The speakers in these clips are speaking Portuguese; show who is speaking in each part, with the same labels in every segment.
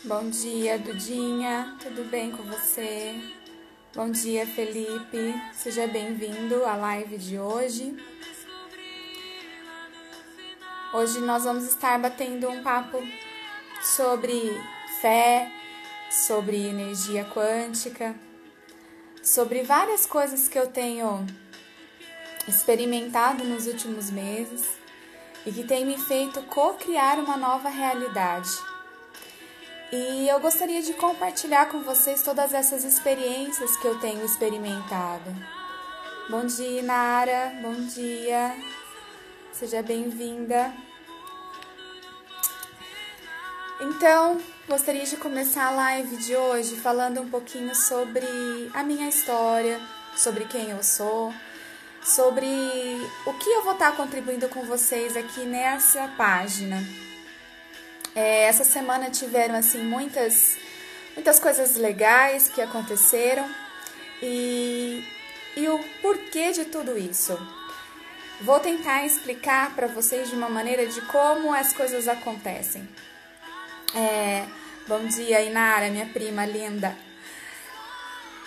Speaker 1: Bom dia, Dudinha, tudo bem com você? Bom dia, Felipe, seja bem-vindo à live de hoje. Hoje nós vamos estar batendo um papo sobre fé, sobre energia quântica, sobre várias coisas que eu tenho experimentado nos últimos meses e que tem me feito co-criar uma nova realidade. E eu gostaria de compartilhar com vocês todas essas experiências que eu tenho experimentado. Bom dia, Nara. Bom dia. Seja bem-vinda. Então, gostaria de começar a live de hoje falando um pouquinho sobre a minha história, sobre quem eu sou, sobre o que eu vou estar contribuindo com vocês aqui nessa página. Essa semana tiveram assim muitas coisas legais que aconteceram e o porquê de tudo isso. Vou tentar explicar para vocês de uma maneira de como as coisas acontecem. Bom dia, Inara, minha prima linda.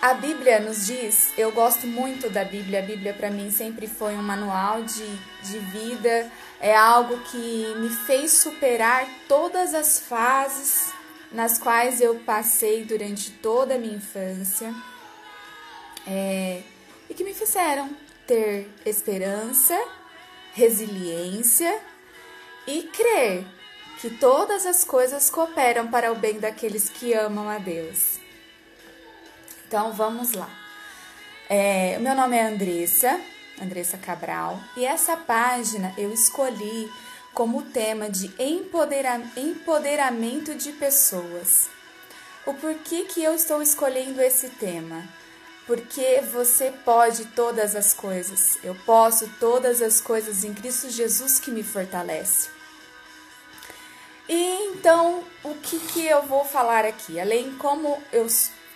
Speaker 1: A Bíblia nos diz, eu gosto muito da Bíblia, a Bíblia para mim sempre foi um manual de vida, é algo que me fez superar todas as fases nas quais eu passei durante toda a minha infância e que me fizeram ter esperança, resiliência e crer que todas as coisas cooperam para o bem daqueles que amam a Deus. Então, vamos lá. Meu nome é Andressa Cabral, e essa página eu escolhi como tema de empoderamento de pessoas. O porquê que eu estou escolhendo esse tema? Porque você pode todas as coisas. Eu posso todas as coisas em Cristo Jesus que me fortalece. E então, o que eu vou falar aqui? Além como eu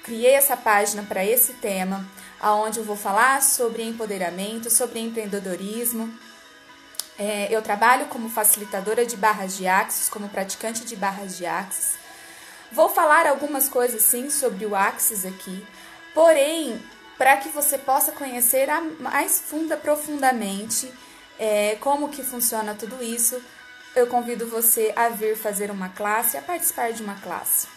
Speaker 1: criei essa página para esse tema, onde eu vou falar sobre empoderamento, sobre empreendedorismo. Eu trabalho como facilitadora de barras de Axis, como praticante de barras de Axis. Vou falar algumas coisas sim sobre o Axis aqui, porém, para que você possa conhecer mais profundamente como que funciona tudo isso, eu convido você a vir fazer uma classe, a participar de uma classe.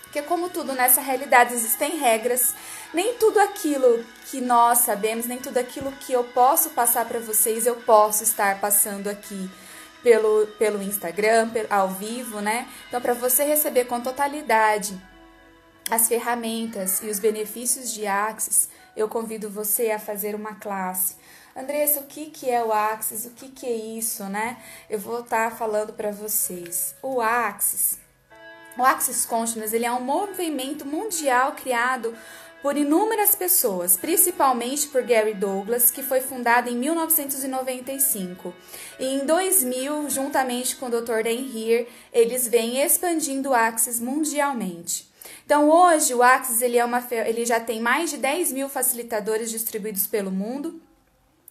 Speaker 1: Porque como tudo nessa realidade existem regras, nem tudo aquilo que nós sabemos, nem tudo aquilo que eu posso passar para vocês, eu posso estar passando aqui pelo Instagram, ao vivo, né? Então, para você receber com totalidade as ferramentas e os benefícios de Axis, eu convido você a fazer uma classe. Andressa, o que é o Axis? O que é isso, né? Eu vou estar falando para vocês. O Axis Consciousness, ele é um movimento mundial criado por inúmeras pessoas, principalmente por Gary Douglas, que foi fundado em 1995. E em 2000, juntamente com o Dr. Dan Heer, eles vêm expandindo o Axis mundialmente. Então, hoje, o Axis ele já tem mais de 10 mil facilitadores distribuídos pelo mundo.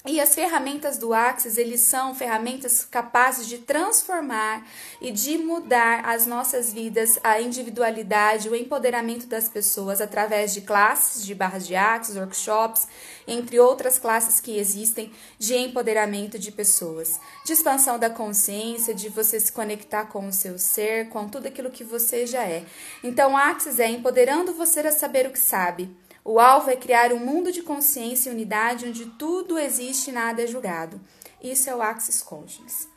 Speaker 1: E as ferramentas do Axis, eles são ferramentas capazes de transformar e de mudar as nossas vidas, a individualidade, o empoderamento das pessoas através de classes, de barras de Axis, workshops, entre outras classes que existem de empoderamento de pessoas, de expansão da consciência, de você se conectar com o seu ser, com tudo aquilo que você já é. Então, o Axis é empoderando você a saber o que sabe. O alvo é criar um mundo de consciência e unidade onde tudo existe e nada é julgado. Isso é o Axis Consciousness.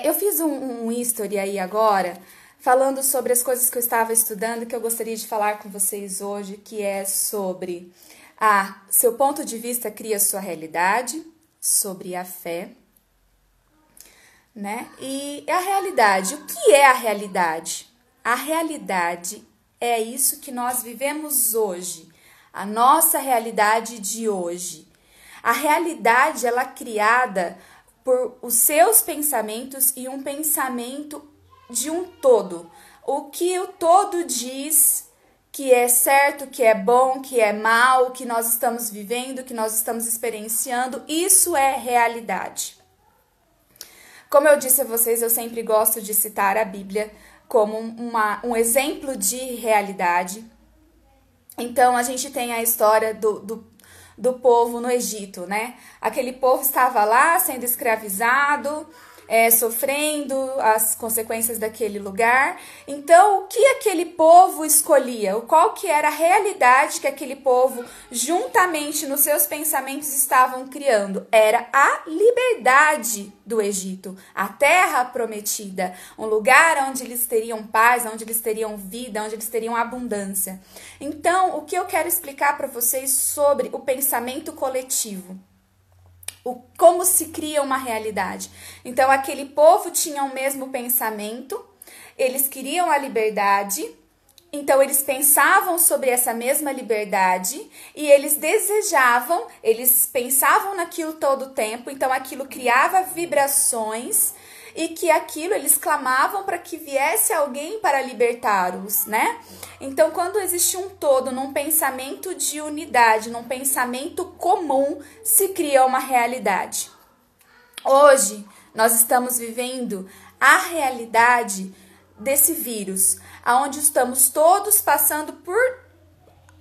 Speaker 1: Eu fiz um history aí agora, falando sobre as coisas que eu estava estudando, que eu gostaria de falar com vocês hoje, que é sobre seu ponto de vista cria sua realidade, sobre a fé, né? E a realidade, o que é a realidade? A realidade é isso que nós vivemos hoje, a nossa realidade de hoje. A realidade, ela é criada por os seus pensamentos e um pensamento de um todo. O que o todo diz que é certo, que é bom, que é mal, o que nós estamos vivendo, o que nós estamos experienciando, isso é realidade. Como eu disse a vocês, eu sempre gosto de citar a Bíblia como um exemplo de realidade. Então, a gente tem a história do povo no Egito, né? Aquele povo estava lá sendo escravizado, sofrendo as consequências daquele lugar. Então, o que aquele povo escolhia? Qual que era a realidade que aquele povo, juntamente nos seus pensamentos, estavam criando? Era a liberdade do Egito, a terra prometida, um lugar onde eles teriam paz, onde eles teriam vida, onde eles teriam abundância. Então, o que eu quero explicar para vocês sobre o pensamento coletivo? Como se cria uma realidade. Então, aquele povo tinha o mesmo pensamento, eles queriam a liberdade, então eles pensavam sobre essa mesma liberdade e eles desejavam, eles pensavam naquilo todo o tempo, então aquilo criava vibrações e que aquilo eles clamavam para que viesse alguém para libertá-los, né? Então, quando existe um todo, num pensamento de unidade, num pensamento comum, se cria uma realidade. Hoje, nós estamos vivendo a realidade desse vírus, onde estamos todos passando por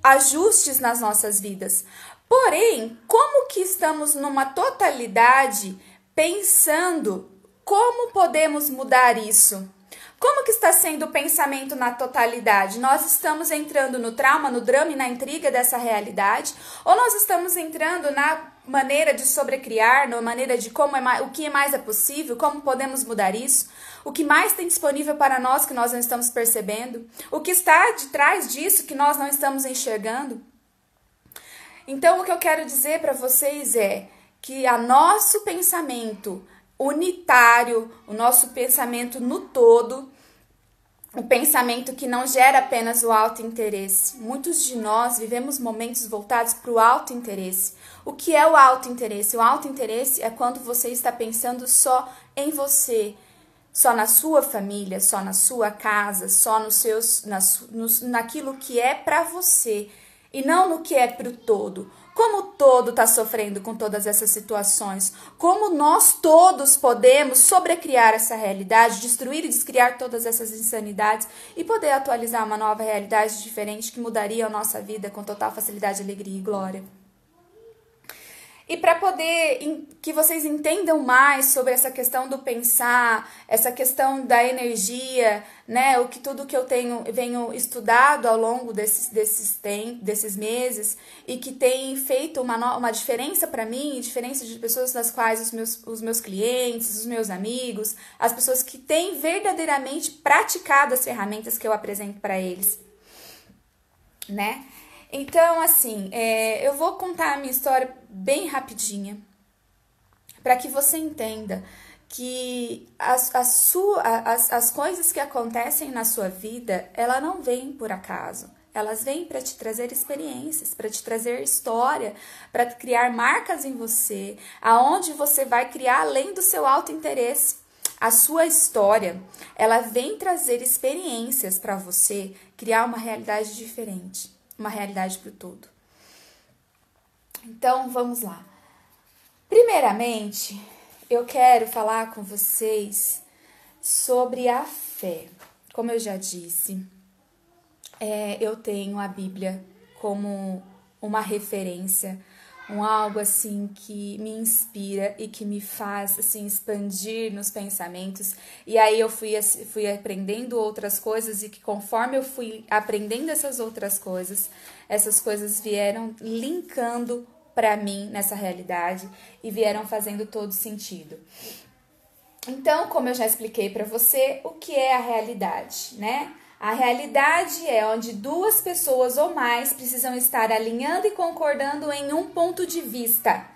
Speaker 1: ajustes nas nossas vidas. Porém, como que estamos numa totalidade pensando como podemos mudar isso? Como que está sendo o pensamento na totalidade? Nós estamos entrando no trauma, no drama e na intriga dessa realidade? Ou nós estamos entrando na maneira de sobrecriar, na maneira de o que mais é possível, como podemos mudar isso? O que mais tem disponível para nós que nós não estamos percebendo? O que está de trás disso que nós não estamos enxergando? Então, o que eu quero dizer para vocês é que o nosso pensamento unitário, o nosso pensamento no todo, o pensamento que não gera apenas o autointeresse. Muitos de nós vivemos momentos voltados para o autointeresse. O que é o autointeresse? O autointeresse é quando você está pensando só em você, só na sua família, só na sua casa, só naquilo que é para você e não no que é para o todo. Como o todo está sofrendo com todas essas situações? Como nós todos podemos sobrecriar essa realidade, destruir e descriar todas essas insanidades e poder atualizar uma nova realidade diferente que mudaria a nossa vida com total facilidade, alegria e glória? E para poder que vocês entendam mais sobre essa questão do pensar, essa questão da energia, né? Tudo que eu venho estudado ao longo desses meses e que tem feito uma diferença para mim, diferença de pessoas das quais os meus clientes, os meus amigos, as pessoas que têm verdadeiramente praticado as ferramentas que eu apresento para eles, né? Então, assim, eu vou contar a minha história bem rapidinha, para que você entenda que as coisas que acontecem na sua vida, ela não vêm por acaso. Elas vêm para te trazer experiências, para te trazer história, para criar marcas em você, aonde você vai criar além do seu autointeresse. A sua história, ela vem trazer experiências para você criar uma realidade diferente. Uma realidade para o todo. Então, vamos lá. Primeiramente, eu quero falar com vocês sobre a fé. Como eu já disse, eu tenho a Bíblia como uma referência, algo assim que me inspira e que me faz assim expandir nos pensamentos. E aí eu fui aprendendo outras coisas e que conforme eu fui aprendendo essas coisas vieram linkando para mim nessa realidade e vieram fazendo todo sentido. Então, como eu já expliquei para você, o que é a realidade, né? A realidade é onde duas pessoas ou mais precisam estar alinhando e concordando em um ponto de vista.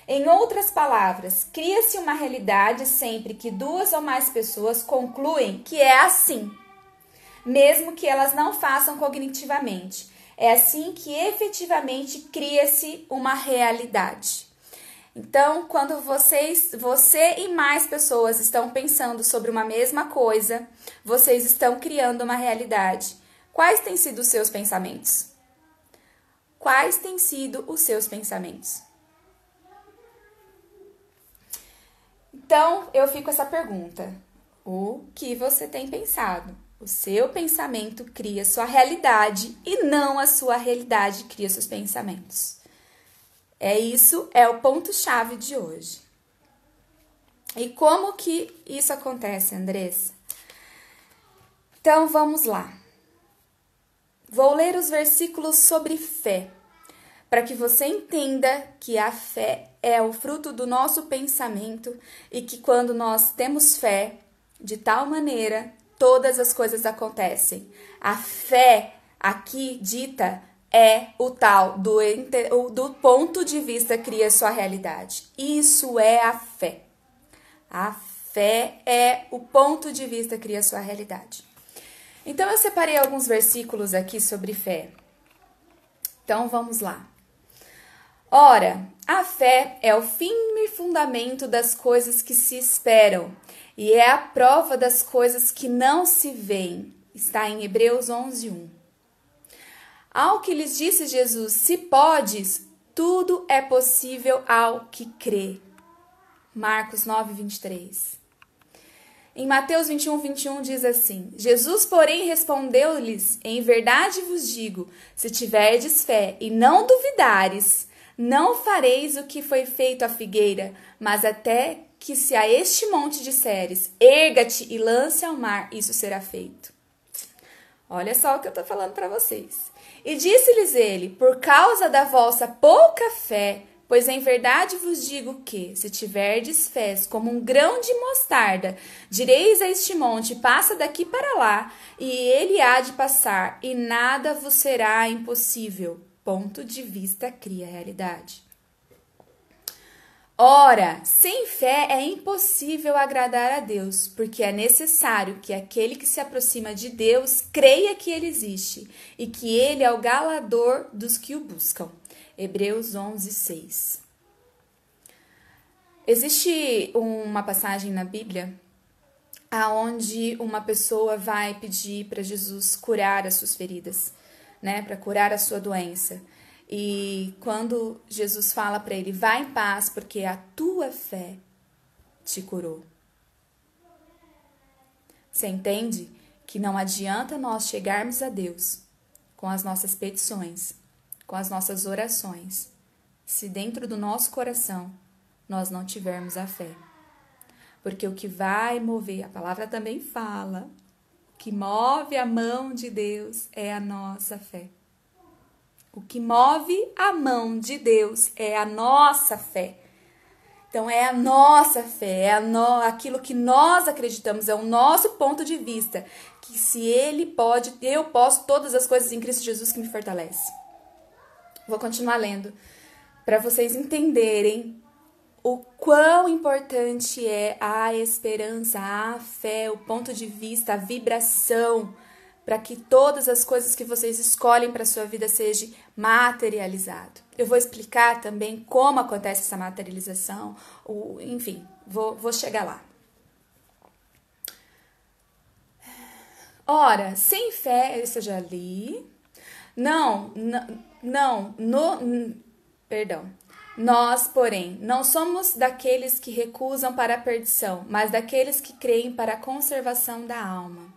Speaker 1: Em outras palavras, cria-se uma realidade sempre que duas ou mais pessoas concluem que é assim, mesmo que elas não façam cognitivamente. É assim que efetivamente cria-se uma realidade. Então, quando você e mais pessoas estão pensando sobre uma mesma coisa, vocês estão criando uma realidade. Quais têm sido os seus pensamentos? Quais têm sido os seus pensamentos? Então, eu fico com essa pergunta. O que você tem pensado? O seu pensamento cria sua realidade e não a sua realidade cria seus pensamentos. Isso é o ponto-chave de hoje. E como que isso acontece, Andressa? Então, vamos lá. Vou ler os versículos sobre fé, para que você entenda que a fé é o fruto do nosso pensamento e que quando nós temos fé, de tal maneira, todas as coisas acontecem. A fé aqui dita é o tal do ponto de vista cria sua realidade. Isso é a fé. A fé é o ponto de vista cria sua realidade. Então, eu separei alguns versículos aqui sobre fé. Então, vamos lá. Ora, a fé é o firme fundamento das coisas que se esperam e é a prova das coisas que não se veem. Está em Hebreus 11:1. Ao que lhes disse Jesus, se podes, tudo é possível ao que crê. Marcos 9:23. Em Mateus 21:21 diz assim: Jesus, porém, respondeu-lhes, em verdade vos digo, se tiverdes fé e não duvidares, não fareis o que foi feito à figueira, mas até que se a este monte disseres, erga-te e lance ao mar, isso será feito. Olha só o que eu estou falando para vocês. E disse-lhes ele, por causa da vossa pouca fé, pois em verdade vos digo que, se tiverdes fé como um grão de mostarda, direis a este monte, passa daqui para lá, e ele há de passar, e nada vos será impossível. Ponto de vista cria realidade. Ora, sem fé é impossível agradar a Deus, porque é necessário que aquele que se aproxima de Deus creia que ele existe, e que ele é o galador dos que o buscam. Hebreus 11:6. Existe uma passagem na Bíblia aonde uma pessoa vai pedir para Jesus curar as suas feridas, né, para curar a sua doença. E quando Jesus fala para ele, vai em paz, porque a tua fé te curou. Você entende que não adianta nós chegarmos a Deus com as nossas petições, com as nossas orações, se dentro do nosso coração nós não tivermos a fé. Porque o que vai mover, a palavra também fala, o que move a mão de Deus é a nossa fé. O que move a mão de Deus é a nossa fé. Então, é a nossa fé, é aquilo que nós acreditamos, é o nosso ponto de vista. Que se Ele pode, eu posso todas as coisas em Cristo Jesus que me fortalece. Vou continuar lendo para vocês entenderem o quão importante é a esperança, a fé, o ponto de vista, a vibração, para que todas as coisas que vocês escolhem para a sua vida sejam materializado. Eu vou explicar também como acontece essa materialização, enfim, vou chegar lá. Ora, sem fé, isso eu já li. Nós, porém, não somos daqueles que recusam para a perdição, mas daqueles que creem para a conservação da alma.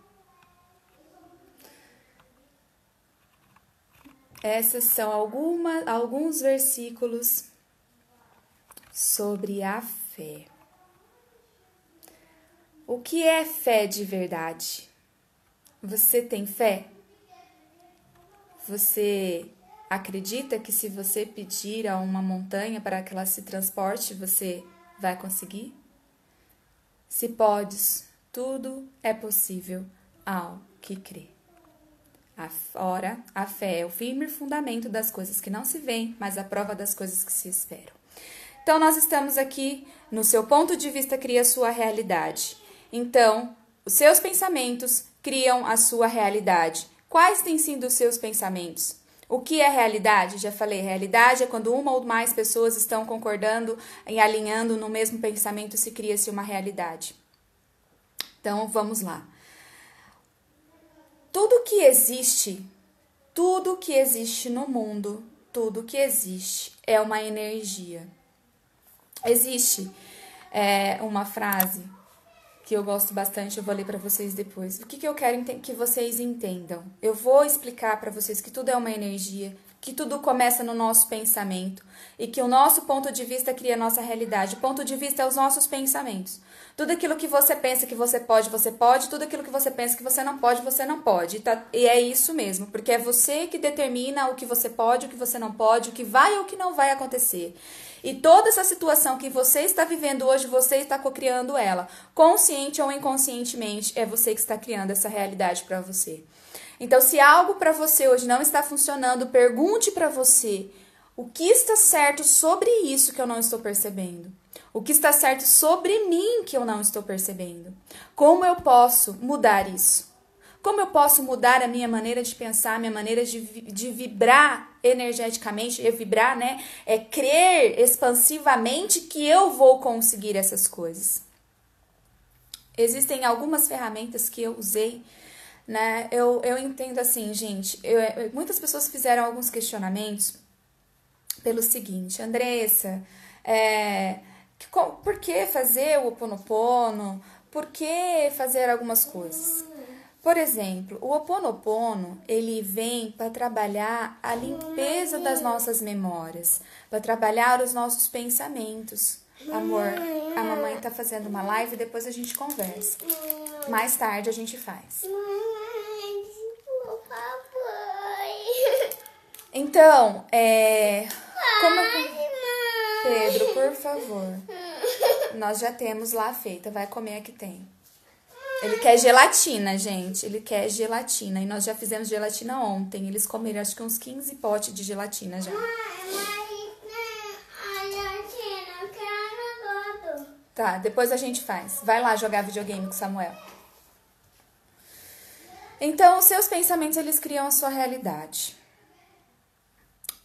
Speaker 1: Esses são alguns versículos sobre a fé. O que é fé de verdade? Você tem fé? Você acredita que se você pedir a uma montanha para que ela se transporte, você vai conseguir? Se podes, tudo é possível ao que crê. Ora, a fé é o firme fundamento das coisas que não se veem, mas a prova das coisas que se esperam. Então, nós estamos aqui, no seu ponto de vista, cria a sua realidade. Então, os seus pensamentos criam a sua realidade. Quais têm sido os seus pensamentos? O que é realidade? Já falei, realidade é quando uma ou mais pessoas estão concordando e alinhando no mesmo pensamento, se cria-se uma realidade. Então, vamos lá. Tudo que existe no mundo, tudo que existe é uma energia. Existe uma frase que eu gosto bastante, eu vou ler para vocês depois. O que eu quero que vocês entendam? Eu vou explicar para vocês que tudo é uma energia, que tudo começa no nosso pensamento e que o nosso ponto de vista cria a nossa realidade. O ponto de vista é os nossos pensamentos. Tudo aquilo que você pensa que você pode, você pode. Tudo aquilo que você pensa que você não pode, você não pode. E é isso mesmo, porque é você que determina o que você pode, o que você não pode, o que vai ou o que não vai acontecer. E toda essa situação que você está vivendo hoje, você está cocriando ela. Consciente ou inconscientemente, é você que está criando essa realidade para você. Então, se algo para você hoje não está funcionando, pergunte para você o que está certo sobre isso que eu não estou percebendo. O que está certo sobre mim que eu não estou percebendo. Como eu posso mudar isso? Como eu posso mudar a minha maneira de pensar, a minha maneira de vibrar energeticamente? Vibrar, né? É crer expansivamente que eu vou conseguir essas coisas. Existem algumas ferramentas que eu usei, né? Eu entendo assim, gente. Muitas pessoas fizeram alguns questionamentos pelo seguinte: Andressa, por que fazer o Ho'oponopono? Por que fazer algumas coisas? Por exemplo, o Ho'oponopono, ele vem para trabalhar a limpeza das nossas memórias, para trabalhar os nossos pensamentos. Amor, a mamãe tá fazendo uma live e depois a gente conversa. Mais tarde a gente faz. Então, Pedro, por favor. Nós já temos lá feita, vai comer a que tem. Ele quer gelatina, gente. Ele quer gelatina. E nós já fizemos gelatina ontem. Eles comeram acho que uns 15 potes de gelatina já. Tá, depois a gente faz. Vai lá jogar videogame com o Samuel. Então, os seus pensamentos, eles criam a sua realidade.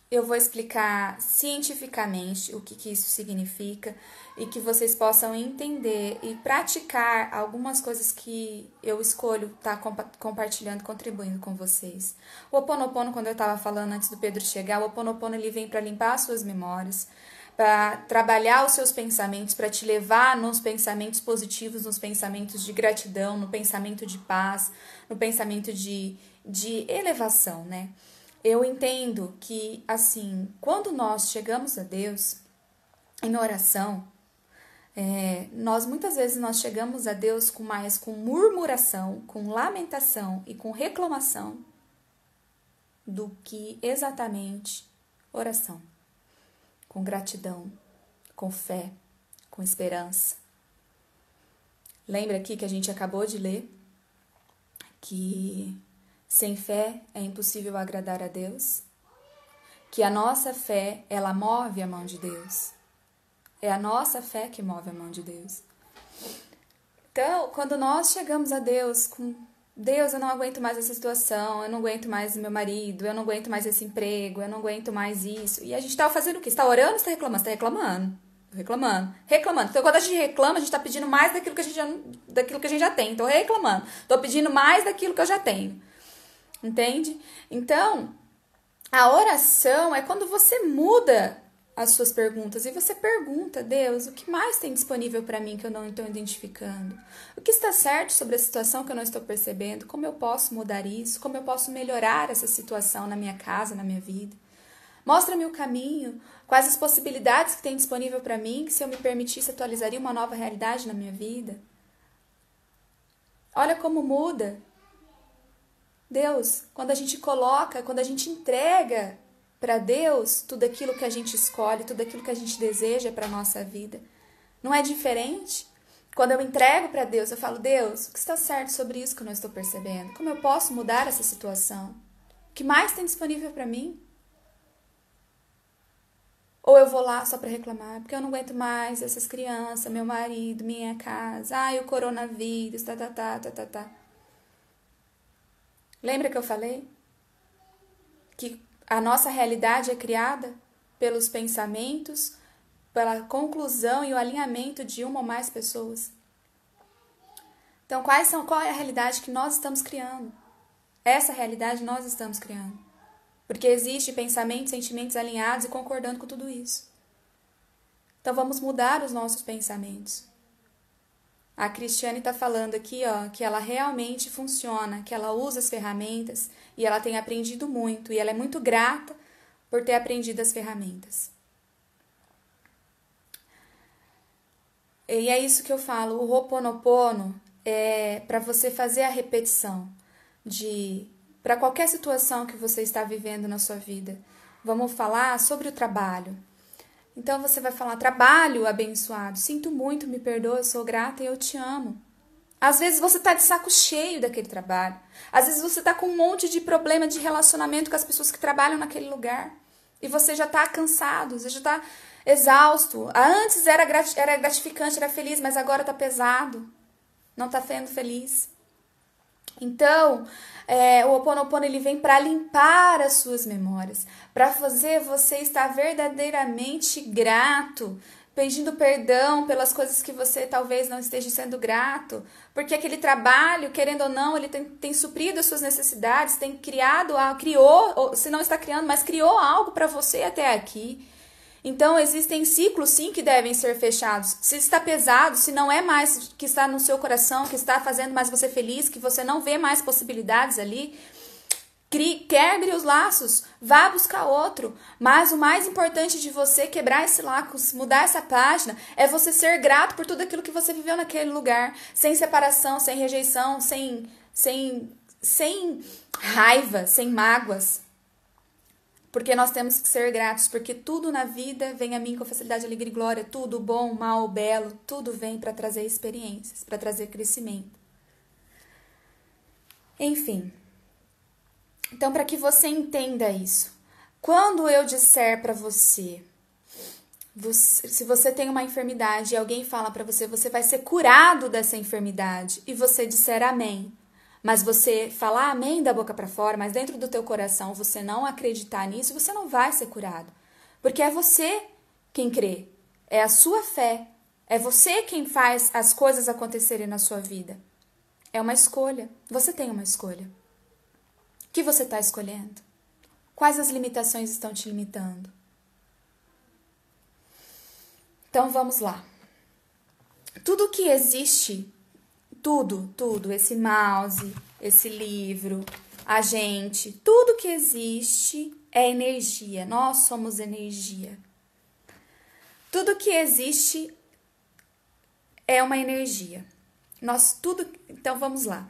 Speaker 1: Eu vou explicar cientificamente o que isso significa e que vocês possam entender e praticar algumas coisas que eu escolho estar compartilhando, contribuindo com vocês. O Ho'oponopono, quando eu estava falando antes do Pedro chegar, o Ho'oponopono ele vem para limpar as suas memórias, para trabalhar os seus pensamentos, para te levar nos pensamentos positivos, nos pensamentos de gratidão, no pensamento de paz, no pensamento de elevação, né? Eu entendo que, assim, quando nós chegamos a Deus em oração, muitas vezes nós chegamos a Deus com murmuração, com lamentação e com reclamação do que exatamente oração. Com gratidão, com fé, com esperança. Lembra aqui que a gente acabou de ler que sem fé é impossível agradar a Deus? Que a nossa fé, ela move a mão de Deus. É a nossa fé que move a mão de Deus. Então, quando nós chegamos a Deus com Deus, eu não aguento mais essa situação, eu não aguento mais meu marido, eu não aguento mais esse emprego, eu não aguento mais isso. E a gente tá fazendo o quê? Você tá orando ou você tá reclamando? Você tá reclamando. Reclamando. Então, quando a gente reclama, a gente tá pedindo mais daquilo que a gente já tem. Tô reclamando. Tô pedindo mais daquilo que eu já tenho. Entende? Então, a oração é quando você muda as suas perguntas e você pergunta: Deus, o que mais tem disponível para mim que eu não estou identificando? O que está certo sobre a situação que eu não estou percebendo? Como eu posso mudar isso? Como eu posso melhorar essa situação na minha casa, na minha vida? Mostra-me o caminho, quais as possibilidades que tem disponível para mim, que se eu me permitisse atualizaria uma nova realidade na minha vida. Olha como muda. Deus, quando a gente coloca, quando a gente entrega para Deus tudo aquilo que a gente escolhe, tudo aquilo que a gente deseja para a nossa vida, não é diferente? Quando eu entrego para Deus, eu falo: Deus, o que está certo sobre isso que eu não estou percebendo? Como eu posso mudar essa situação? O que mais tem disponível para mim? Ou eu vou lá só para reclamar, porque eu não aguento mais essas crianças, meu marido, minha casa, o coronavírus, tá. Lembra que eu falei que a nossa realidade é criada pelos pensamentos, pela conclusão e o alinhamento de uma ou mais pessoas? Então, qual é a realidade que nós estamos criando? Essa realidade nós estamos criando. Porque existe pensamentos, sentimentos alinhados e concordando com tudo isso. Então, vamos mudar os nossos pensamentos. A Cristiane está falando aqui, ó, que ela realmente funciona, que ela usa as ferramentas e ela tem aprendido muito. E ela é muito grata por ter aprendido as ferramentas. E é isso que eu falo, o Ho'oponopono é para você fazer a repetição para qualquer situação que você está vivendo na sua vida. Vamos falar sobre o trabalho. Então você vai falar, trabalho abençoado, sinto muito, me perdoa, eu sou grata e eu te amo. Às vezes você está de saco cheio daquele trabalho. Às vezes você está com um monte de problema de relacionamento com as pessoas que trabalham naquele lugar. E você já está cansado, você já está exausto. Antes era gratificante, era feliz, mas agora está pesado. Não está sendo feliz. Então, o Ho'oponopono ele vem para limpar as suas memórias, para fazer você estar verdadeiramente grato, pedindo perdão pelas coisas que você talvez não esteja sendo grato, porque aquele trabalho, querendo ou não, ele tem suprido as suas necessidades, criou, se não está criando, mas criou algo para você até aqui. Então, existem ciclos, sim, que devem ser fechados. Se está pesado, se não é mais que está no seu coração, que está fazendo mais você feliz, que você não vê mais possibilidades ali, quebre os laços, vá buscar outro. Mas o mais importante de você quebrar esse laço, mudar essa página, é você ser grato por tudo aquilo que você viveu naquele lugar, sem separação, sem rejeição, sem raiva, sem mágoas. Porque nós temos que ser gratos, porque tudo na vida vem a mim com facilidade, alegria e glória, tudo bom, mal, belo, tudo vem para trazer experiências, para trazer crescimento. Enfim, então para que você entenda isso, quando eu disser para você, se você tem uma enfermidade e alguém fala para você, você vai ser curado dessa enfermidade, e você disser amém, mas você falar amém da boca para fora, mas dentro do teu coração você não acreditar nisso, você não vai ser curado. Porque é você quem crê, é a sua fé, é você quem faz as coisas acontecerem na sua vida. É uma escolha, você tem uma escolha. O que você está escolhendo? Quais as limitações estão te limitando? Então vamos lá. Tudo que existe... Tudo, esse mouse, esse livro, a gente, tudo que existe é energia. Nós somos energia. Tudo que existe é uma energia. Então vamos lá.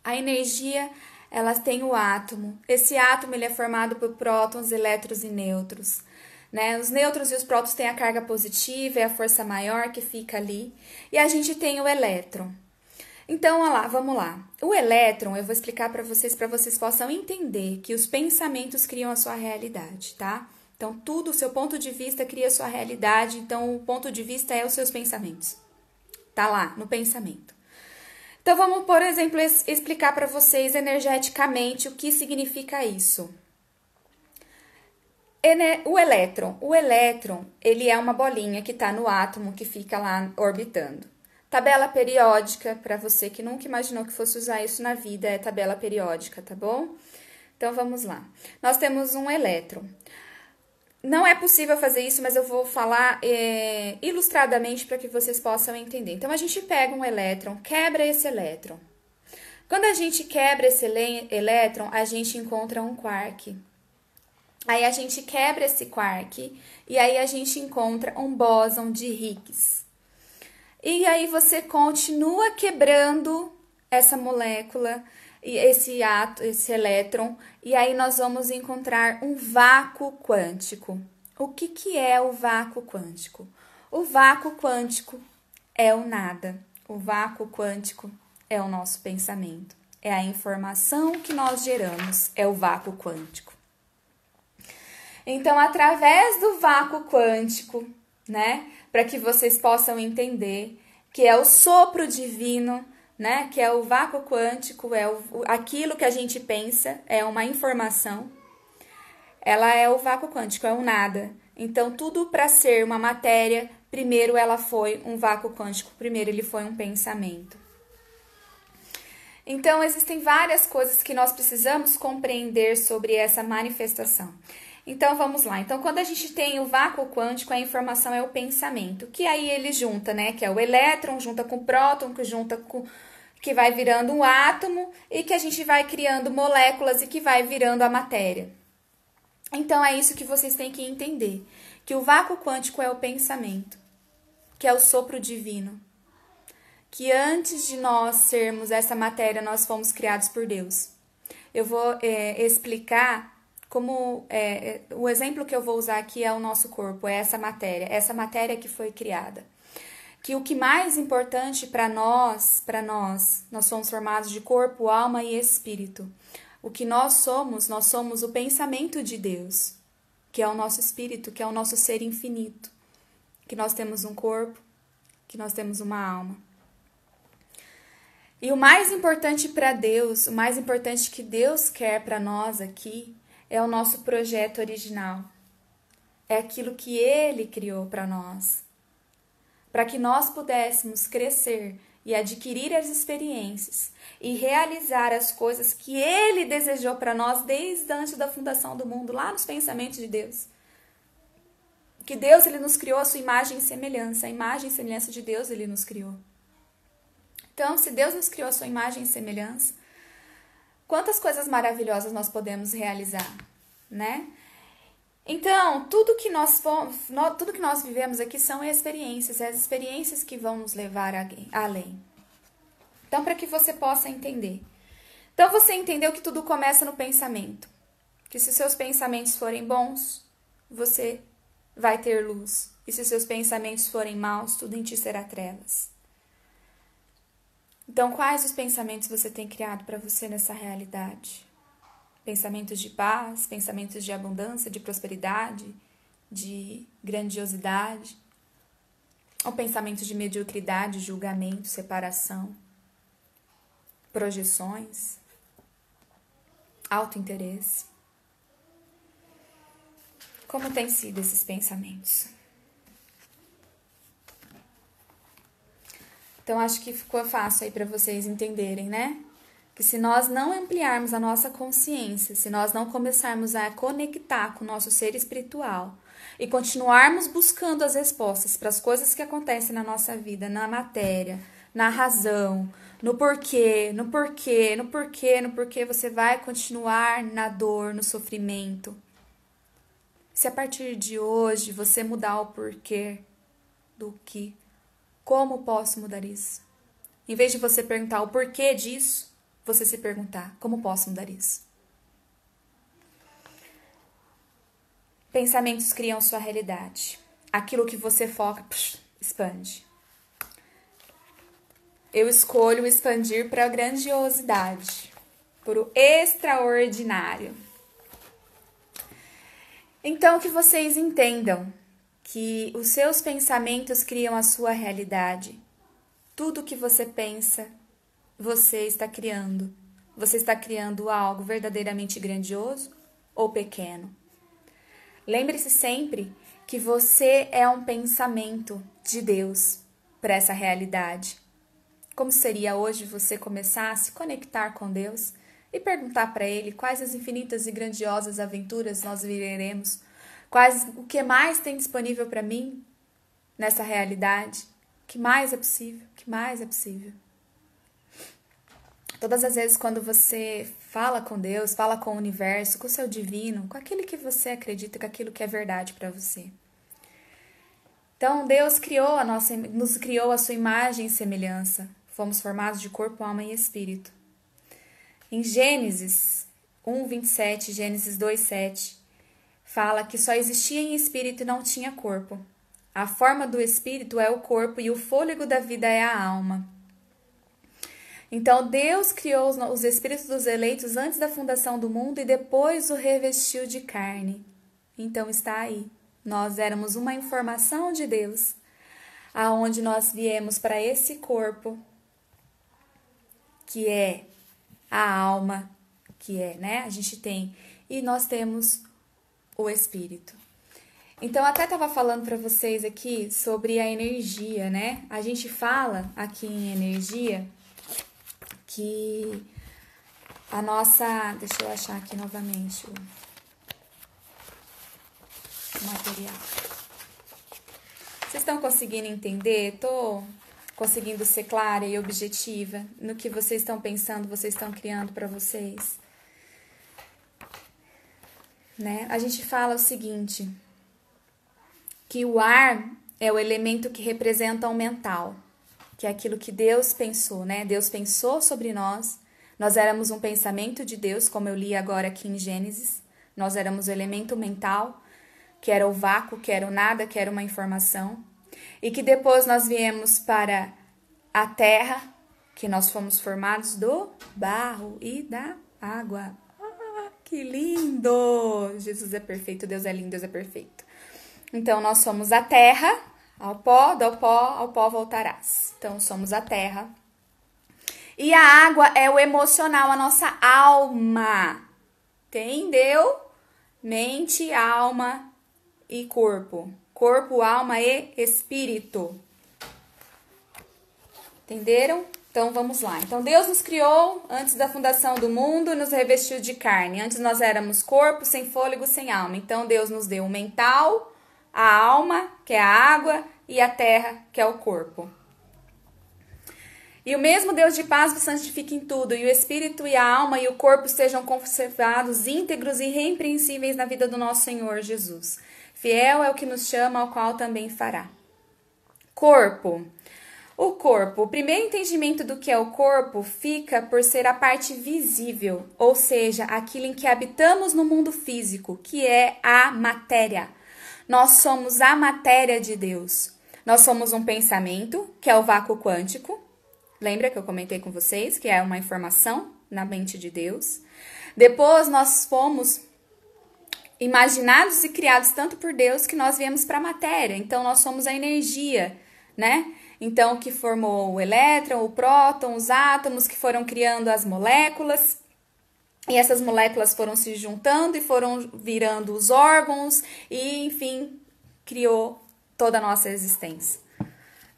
Speaker 1: A energia, ela tem o átomo. Esse átomo ele é formado por prótons, elétrons e nêutrons. Né? Os nêutrons e os prótons têm a carga positiva, é a força maior que fica ali. E a gente tem o elétron. Então, vamos lá. O elétron, eu vou explicar para vocês possam entender que os pensamentos criam a sua realidade, tá? Então, tudo, o seu ponto de vista cria a sua realidade. Então, o ponto de vista é os seus pensamentos. Tá lá, no pensamento. Então, vamos, por exemplo, explicar para vocês energeticamente o que significa isso. O elétron, ele é uma bolinha que está no átomo, que fica lá orbitando. Tabela periódica, para você que nunca imaginou que fosse usar isso na vida, é tabela periódica, tá bom? Então, vamos lá. Nós temos um elétron. Não é possível fazer isso, mas eu vou falar ilustradamente para que vocês possam entender. Então, a gente pega um elétron, quebra esse elétron. Quando a gente quebra esse elétron, a gente encontra um quark. Aí a gente quebra esse quark e aí a gente encontra um bóson de Higgs. E aí você continua quebrando essa molécula, esse elétron, e aí nós vamos encontrar um vácuo quântico. O que é o vácuo quântico? O vácuo quântico é o nada. O vácuo quântico é o nosso pensamento. É a informação que nós geramos, é o vácuo quântico. Então, através do vácuo quântico, né, para que vocês possam entender que é o sopro divino, né, que é o vácuo quântico, aquilo que a gente pensa, é uma informação, ela é o vácuo quântico, é o nada. Então, tudo para ser uma matéria, primeiro ela foi um vácuo quântico, primeiro ele foi um pensamento. Então, existem várias coisas que nós precisamos compreender sobre essa manifestação. Então, vamos lá. Então, quando a gente tem o vácuo quântico, a informação é o pensamento, que aí ele junta, né? Que é o elétron, junta com o próton, que junta com... que vai virando um átomo e que a gente vai criando moléculas e que vai virando a matéria. Então, é isso que vocês têm que entender. Que o vácuo quântico é o pensamento, que é o sopro divino. Que antes de nós sermos essa matéria, nós fomos criados por Deus. Eu vou explicar como o exemplo que eu vou usar aqui é o nosso corpo, é essa matéria que foi criada. Que o que mais importante para nós somos formados de corpo, alma e espírito. O que nós somos o pensamento de Deus, que é o nosso espírito, que é o nosso ser infinito. Que nós temos um corpo, que nós temos uma alma. E o mais importante para Deus, o mais importante que Deus quer para nós aqui, é o nosso projeto original. É aquilo que Ele criou para nós. Para que nós pudéssemos crescer e adquirir as experiências e realizar as coisas que Ele desejou para nós desde antes da fundação do mundo, lá nos pensamentos de Deus. Que Deus, Ele nos criou a sua imagem e semelhança. A imagem e semelhança de Deus, Ele nos criou. Então, se Deus nos criou a sua imagem e semelhança, quantas coisas maravilhosas nós podemos realizar, né? Então, tudo que nós vivemos aqui são experiências, as experiências que vão nos levar além. Então, para que você possa entender. Então, você entendeu que tudo começa no pensamento. Que se seus pensamentos forem bons, você vai ter luz. E se seus pensamentos forem maus, tudo em ti será trevas. Então, quais os pensamentos você tem criado para você nessa realidade? Pensamentos de paz, pensamentos de abundância, de prosperidade, de grandiosidade? Ou pensamentos de mediocridade, julgamento, separação, projeções, autointeresse? Como têm sido esses pensamentos? Então, acho que ficou fácil aí para vocês entenderem, né? Que se nós não ampliarmos a nossa consciência, se nós não começarmos a conectar com o nosso ser espiritual e continuarmos buscando as respostas para as coisas que acontecem na nossa vida, na matéria, na razão, no porquê, você vai continuar na dor, no sofrimento. Se a partir de hoje você mudar o porquê do que, como posso mudar isso? Em vez de você perguntar o porquê disso, você se perguntar, como posso mudar isso? Pensamentos criam sua realidade. Aquilo que você foca, expande. Eu escolho expandir para a grandiosidade, para o extraordinário. Então, que vocês entendam que os seus pensamentos criam a sua realidade. Tudo que você pensa, você está criando. Você está criando algo verdadeiramente grandioso ou pequeno. Lembre-se sempre que você é um pensamento de Deus para essa realidade. Como seria hoje você começar a se conectar com Deus e perguntar para Ele quais as infinitas e grandiosas aventuras nós viveremos, o que mais tem disponível para mim nessa realidade, o que mais é possível, o que mais é possível. Todas as vezes quando você fala com Deus, fala com o universo, com o seu divino, com aquilo que você acredita, com aquilo que é verdade para você. Então, Deus nos criou a sua imagem e semelhança. Fomos formados de corpo, alma e espírito. Em Gênesis 1:27, Gênesis 2:7, fala que só existia em espírito e não tinha corpo. A forma do espírito é o corpo e o fôlego da vida é a alma. Então, Deus criou os espíritos dos eleitos antes da fundação do mundo e depois o revestiu de carne. Então, está aí. Nós éramos uma informação de Deus, aonde nós viemos para esse corpo, que é a alma, que é, né? A gente tem, e nós temos o espírito. Então, até estava falando para vocês aqui sobre a energia, né? A gente fala aqui em energia que a nossa... Deixa eu achar aqui novamente. material. Vocês estão conseguindo entender? Estou conseguindo ser clara e objetiva no que vocês estão pensando, vocês estão criando para vocês? Né? A gente fala o seguinte, que o ar é o elemento que representa o mental, que é aquilo que Deus pensou, né? Deus pensou sobre nós éramos um pensamento de Deus, como eu li agora aqui em Gênesis, nós éramos o elemento mental, que era o vácuo, que era o nada, que era uma informação, e que depois nós viemos para a terra, que nós fomos formados do barro e da água. Ah, que lindo! Jesus é perfeito, Deus é lindo, Deus é perfeito. Então, nós somos a terra, ao pó, do pó, ao pó voltarás. Então, somos a terra. E a água é o emocional, a nossa alma. Entendeu? Mente, alma e corpo. Corpo, alma e espírito. Entenderam? Então, vamos lá. Então, Deus nos criou antes da fundação do mundo e nos revestiu de carne. Antes nós éramos corpo, sem fôlego, sem alma. Então, Deus nos deu o mental, a alma, que é a água, e a terra, que é o corpo. E o mesmo Deus de paz vos santifique em tudo, e o espírito e a alma e o corpo sejam conservados íntegros e irrepreensíveis na vida do nosso Senhor Jesus. Fiel é o que nos chama, ao qual também fará. Corpo. O corpo. O primeiro entendimento do que é o corpo fica por ser a parte visível, ou seja, aquilo em que habitamos no mundo físico, que é a matéria. Nós somos a matéria de Deus. Nós somos um pensamento, que é o vácuo quântico. Lembra que eu comentei com vocês que é uma informação na mente de Deus? Depois nós fomos imaginados e criados tanto por Deus que nós viemos para a matéria. Então nós somos a energia, né? Então que formou o elétron, o próton, os átomos que foram criando as moléculas. E essas moléculas foram se juntando e foram virando os órgãos e, enfim, criou toda a nossa existência.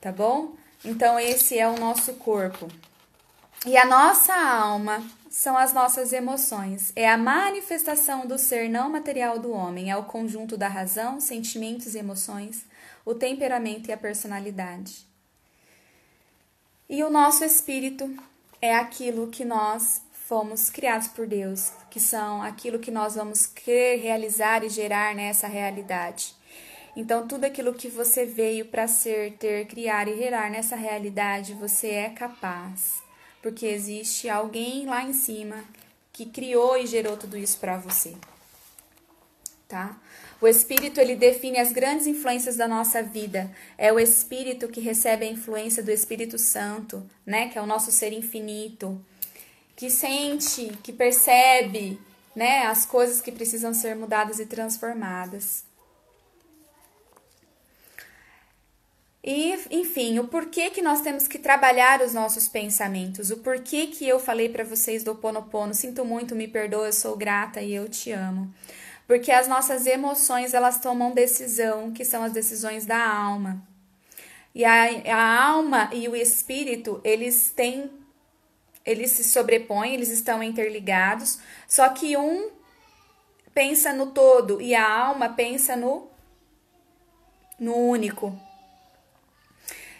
Speaker 1: Tá bom? Então, esse é o nosso corpo. E a nossa alma são as nossas emoções. É a manifestação do ser não material do homem. É o conjunto da razão, sentimentos e emoções, o temperamento e a personalidade. E o nosso espírito é aquilo que nós fomos criados por Deus, que são aquilo que nós vamos querer realizar e gerar nessa realidade. Então, tudo aquilo que você veio para ser, ter, criar e gerar nessa realidade, você é capaz. Porque existe alguém lá em cima que criou e gerou tudo isso para você. Tá? O Espírito, ele define as grandes influências da nossa vida. É o Espírito que recebe a influência do Espírito Santo, né? Que é o nosso ser infinito. Que sente, que percebe, né? As coisas que precisam ser mudadas e transformadas. E, enfim, o porquê que nós temos que trabalhar os nossos pensamentos, o porquê que eu falei para vocês do Ho'oponopono, sinto muito, me perdoa, eu sou grata e eu te amo. Porque as nossas emoções, elas tomam decisão, que são as decisões da alma. E a alma e o espírito, eles se sobrepõem, eles estão interligados, só que um pensa no todo e a alma pensa no único.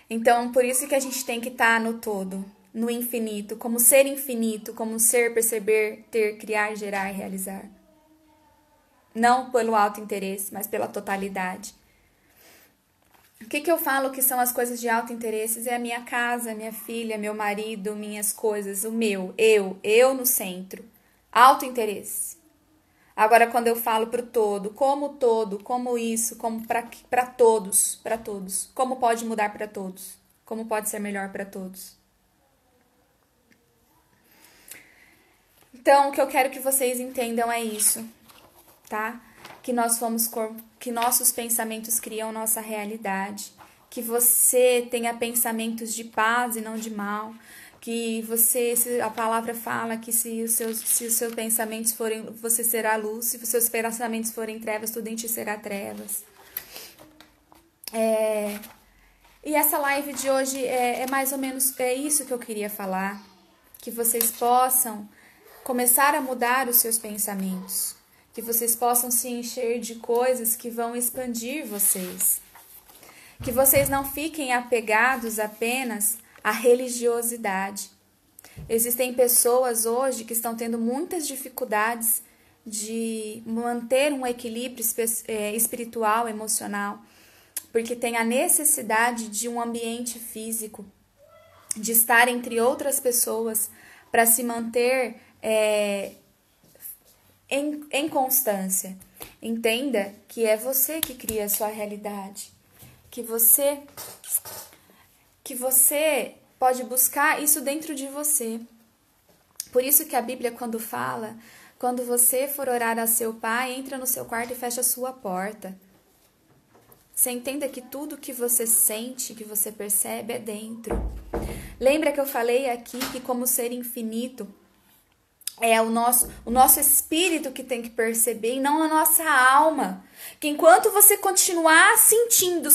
Speaker 1: Então, por isso que a gente tem que estar no todo, no infinito, como ser, perceber, ter, criar, gerar e realizar. Não pelo alto interesse, mas pela totalidade. O que eu falo que são as coisas de alto interesse? É a minha casa, minha filha, meu marido, minhas coisas, o meu, eu no centro. Alto interesse. Agora, quando eu falo pro todo, como isso, como para todos, como pode mudar para todos, como pode ser melhor para todos. Então, o que eu quero que vocês entendam é isso, tá? Que nossos pensamentos criam nossa realidade, que você tenha pensamentos de paz e não de mal, que a palavra fala que se os seus pensamentos forem, você será luz, se os seus pensamentos forem trevas, tudo em ti será trevas. E essa live de hoje é mais ou menos isso que eu queria falar, que vocês possam começar a mudar os seus pensamentos, que vocês possam se encher de coisas que vão expandir vocês. Que vocês não fiquem apegados apenas à religiosidade. Existem pessoas hoje que estão tendo muitas dificuldades de manter um equilíbrio espiritual, emocional, porque tem a necessidade de um ambiente físico, de estar entre outras pessoas para se manter em constância. Entenda que é você que cria a sua realidade, que você pode buscar isso dentro de você. Por isso que a Bíblia, quando fala, quando você for orar a seu pai, entra no seu quarto e fecha a sua porta. Você entenda que tudo que você sente, que você percebe é dentro. Lembra que eu falei aqui que como ser infinito, é o nosso espírito que tem que perceber e não a nossa alma. Que enquanto você continuar sentindo,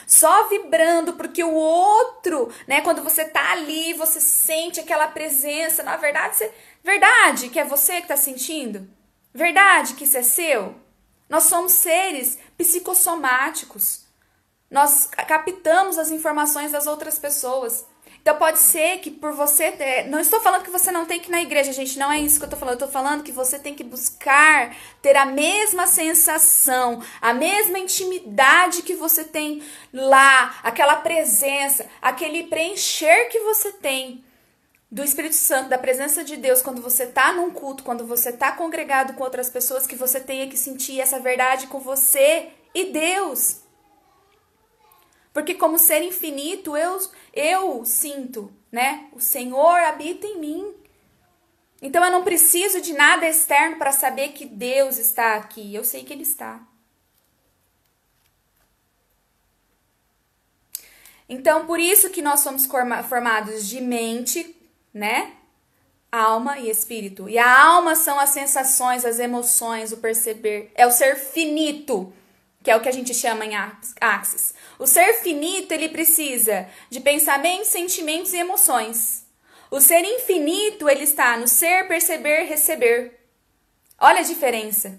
Speaker 1: só vibrando, porque o outro, né, quando você tá ali, você sente aquela presença, na verdade, verdade que é você que tá sentindo? Verdade que isso é seu? Nós somos seres psicossomáticos. Nós captamos as informações das outras pessoas. Então pode ser que por você... Não estou falando que você não tem que ir na igreja, gente. Não é isso que eu estou falando. Eu estou falando que você tem que buscar ter a mesma sensação, a mesma intimidade que você tem lá. Aquela presença, aquele preencher que você tem do Espírito Santo, da presença de Deus. Quando você está num culto, quando você está congregado com outras pessoas, que você tenha que sentir essa verdade com você e Deus. Porque como ser infinito, eu sinto, né? O Senhor habita em mim. Então eu não preciso de nada externo para saber que Deus está aqui. Eu sei que Ele está. Então por isso que nós somos formados de mente, né? Alma e espírito. E a alma são as sensações, as emoções, o perceber. É o ser finito, que é o que a gente chama em Axis. O ser finito, ele precisa de pensamentos, sentimentos e emoções. O ser infinito, ele está no ser, perceber, receber. Olha a diferença.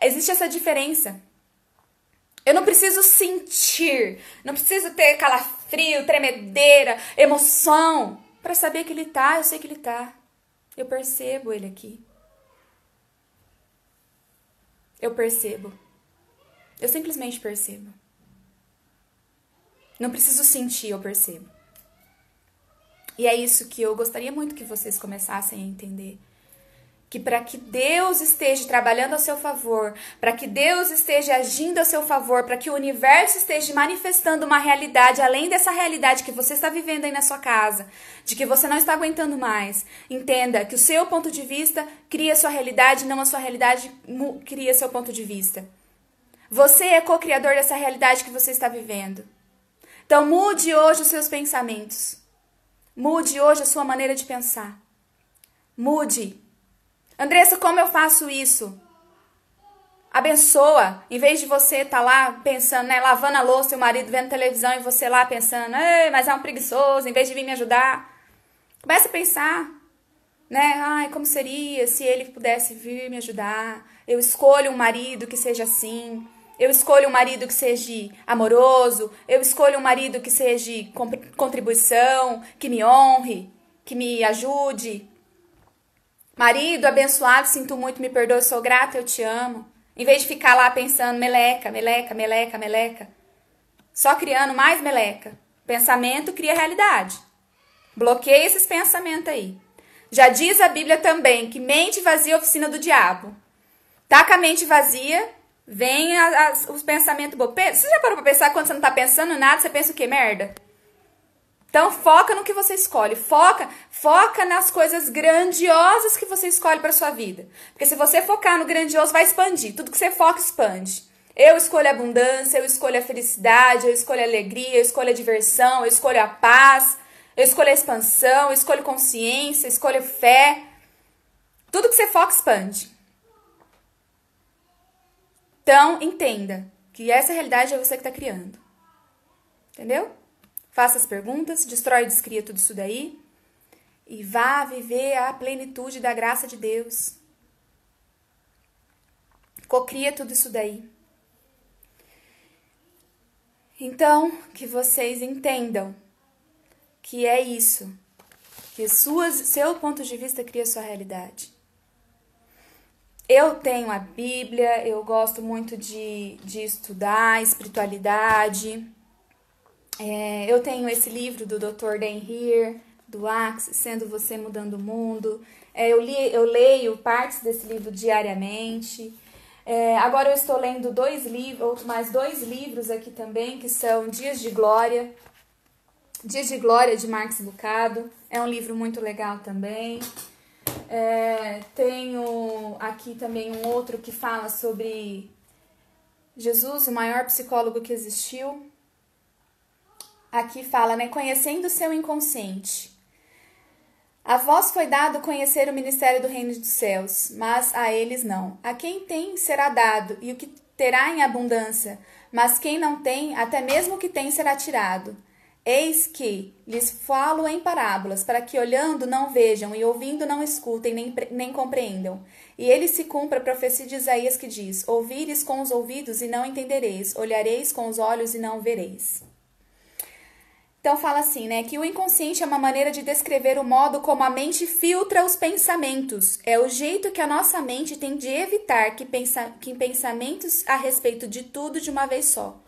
Speaker 1: Existe essa diferença. Eu não preciso sentir, não preciso ter calafrio, tremedeira, emoção, para saber que ele está. Eu sei que ele está. Eu percebo ele aqui. Eu percebo. Eu simplesmente percebo. Não preciso sentir, eu percebo. E é isso que eu gostaria muito que vocês começassem a entender. Que para que Deus esteja trabalhando a seu favor, para que Deus esteja agindo a seu favor, para que o universo esteja manifestando uma realidade além dessa realidade que você está vivendo aí na sua casa, de que você não está aguentando mais. Entenda que o seu ponto de vista cria a sua realidade, não a sua realidade cria seu ponto de vista. Você é co-criador dessa realidade que você está vivendo. Então mude hoje os seus pensamentos. Mude hoje a sua maneira de pensar. Mude. Andressa, como eu faço isso? Abençoa. Em vez de você estar lá pensando, né, lavando a louça e o marido vendo televisão e você lá pensando, ei, mas é um preguiçoso, em vez de vir me ajudar. Começa a pensar, né? Ai, como seria se ele pudesse vir me ajudar? Eu escolho um marido que seja assim. Eu escolho um marido que seja amoroso. Eu escolho um marido que seja contribuição, que me honre, que me ajude. Marido abençoado, sinto muito, me perdoe, sou grata, eu te amo. Em vez de ficar lá pensando meleca, meleca, meleca, meleca. Só criando mais meleca. Pensamento cria realidade. Bloqueia esses pensamentos aí. Já diz a Bíblia também que mente vazia é oficina do diabo. Tá com a mente vazia, vem os pensamentos bobos. Você já parou pra pensar quando você não tá pensando nada, você pensa o quê? Merda. Então, foca no que você escolhe. Foca nas coisas grandiosas que você escolhe para sua vida. Porque se você focar no grandioso, vai expandir. Tudo que você foca, expande. Eu escolho a abundância, eu escolho a felicidade, eu escolho a alegria, eu escolho a diversão, eu escolho a paz, eu escolho a expansão, eu escolho consciência, eu escolho fé. Tudo que você foca, expande. Então, entenda que essa realidade é você que está criando. Entendeu? Faça as perguntas, destrói e descria tudo isso daí. e vá viver a plenitude da graça de Deus. Cocria tudo isso daí. Então, que vocês entendam que é isso, que seu ponto de vista cria sua realidade. Eu tenho a Bíblia, eu gosto muito de estudar espiritualidade. Eu tenho esse livro do Dr. Dan Heer, do Axe, Sendo Você Mudando o Mundo. Eu leio partes desse livro diariamente. Agora eu estou lendo mais dois livros aqui também, que são Dias de Glória. Dias de Glória, de Marx Lucado. É um livro muito legal também. Tenho aqui também um outro que fala sobre Jesus, o maior psicólogo que existiu. Aqui fala, né? Conhecendo o seu inconsciente. A vós foi dado conhecer o ministério do reino dos céus, mas a eles não. A quem tem será dado, e o que terá em abundância, mas quem não tem, até mesmo o que tem será tirado. Eis que lhes falo em parábolas, para que olhando não vejam, e ouvindo não escutem, nem compreendam. E ele se cumpre a profecia de Isaías que diz, ouvires com os ouvidos e não entendereis, olhareis com os olhos e não vereis. Então fala assim, né, que o inconsciente é uma maneira de descrever o modo como a mente filtra os pensamentos. É o jeito que a nossa mente tem de evitar que pensamentos a respeito de tudo de uma vez só.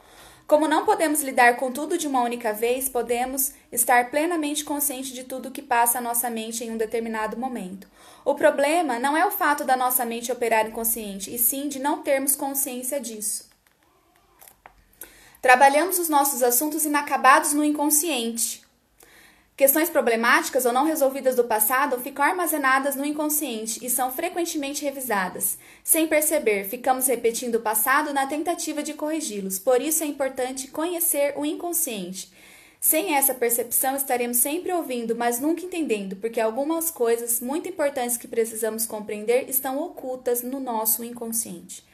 Speaker 1: Como não podemos lidar com tudo de uma única vez, podemos estar plenamente conscientes de tudo que passa a nossa mente em um determinado momento. O problema não é o fato da nossa mente operar inconsciente, e sim de não termos consciência disso. Trabalhamos os nossos assuntos inacabados no inconsciente. Questões problemáticas ou não resolvidas do passado ficam armazenadas no inconsciente e são frequentemente revisadas. Sem perceber, ficamos repetindo o passado na tentativa de corrigi-los. Por isso é importante conhecer o inconsciente. Sem essa percepção, estaremos sempre ouvindo, mas nunca entendendo, porque algumas coisas muito importantes que precisamos compreender estão ocultas no nosso inconsciente.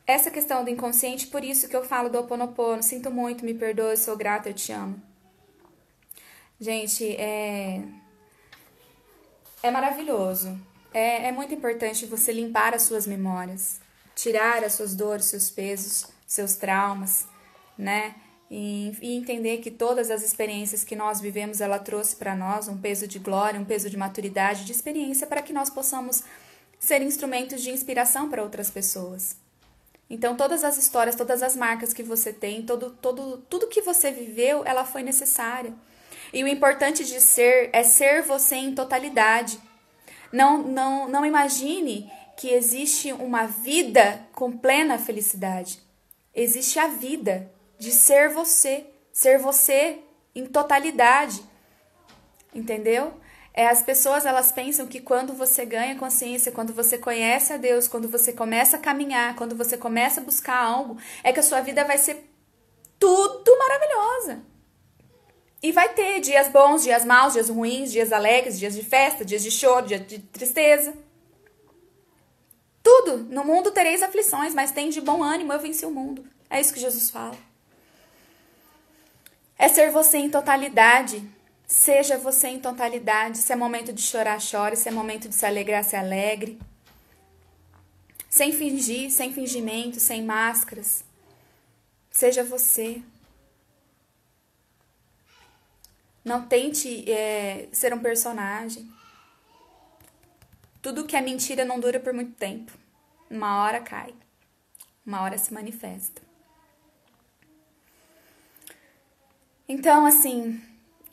Speaker 1: Essa questão do inconsciente, por isso que eu falo do Ho Oponopono. Sinto muito, me perdoe, sou grata, eu te amo. Gente, é maravilhoso. É muito importante você limpar as suas memórias, tirar as suas dores, seus pesos, seus traumas, né? E entender que todas as experiências que nós vivemos, ela trouxe para nós um peso de glória, um peso de maturidade, de experiência, para que nós possamos ser instrumentos de inspiração para outras pessoas. Então, todas as histórias, todas as marcas que você tem, tudo que você viveu, ela foi necessária. E o importante de ser é ser você em totalidade. Não imagine que existe uma vida com plena felicidade. Existe a vida de ser você em totalidade. Entendeu? As pessoas, elas pensam que quando você ganha consciência, quando você conhece a Deus, quando você começa a caminhar, quando você começa a buscar algo, é que a sua vida vai ser tudo maravilhosa. E vai ter dias bons, dias maus, dias ruins, dias alegres, dias de festa, dias de choro, dias de tristeza. Tudo. No mundo tereis aflições, mas tem de bom ânimo, eu venci o mundo. É isso que Jesus fala. É ser você em totalidade. Seja você em totalidade. Se é momento de chorar, chore. Se é momento de se alegrar, se alegre. Sem fingir, sem fingimento, sem máscaras. Seja você. Não tente ser um personagem. Tudo que é mentira não dura por muito tempo. Uma hora cai. Uma hora se manifesta. Então, assim,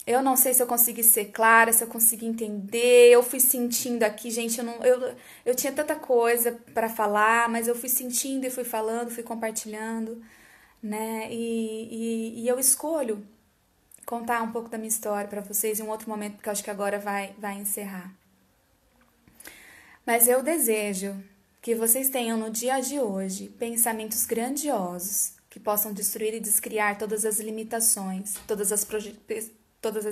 Speaker 1: eu não sei se eu consegui ser clara, se eu consegui entender. Eu fui sentindo aqui, gente, eu tinha tanta coisa para falar, mas eu fui sentindo e fui falando, fui compartilhando, né? E eu escolho contar um pouco da minha história para vocês em um outro momento, porque eu acho que agora vai encerrar. Mas eu desejo que vocês tenham no dia de hoje pensamentos grandiosos, que possam destruir e descriar todas as limitações, todas as